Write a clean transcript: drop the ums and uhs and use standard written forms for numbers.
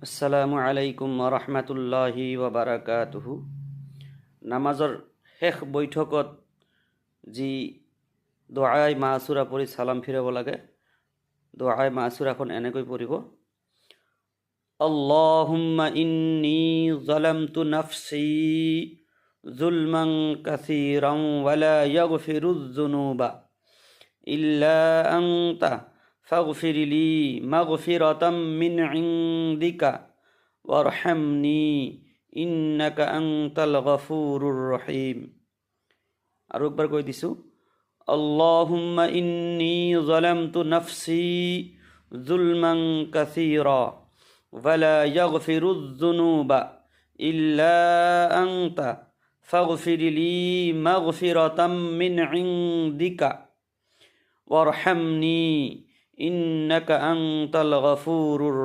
আসসালামু আলাইকুম রহমতুল্লাহি বারাকাতুহু। নামাজৰ শেষ বৈঠকত যি দুআই মাসুৰা পঢ়ি সালাম ফিৰাব লাগে, দুআই মাসুৰাখন এনেকৈ পঢ়িব: আল্লাহুম্মা ইন্নী যালামতু নাফসি যুলমান কাসীরান ওয়ালা ইয়াগফিরুয যুনুবা ইল্লা আনতা ফাগফিরলি মাগফিরাতাম মিন ইনদিকা ওয়ারহামনি ইন্নাকা আনতাল গফুরুর রহিম। আৰু একবাৰ কৈ দিছোঁ: আল্লাহুম্মা ইন্নী যালামতু নাফসি যুলমান কাসীরা ওয়ালা ইয়াগফিরুয যুনুবা ইল্লা আনতা ফাগফিরলি মাগফিরাতাম মিন ইনদিকা ওয়ারহামনি ইন্নাকা আনতাল গফুরুর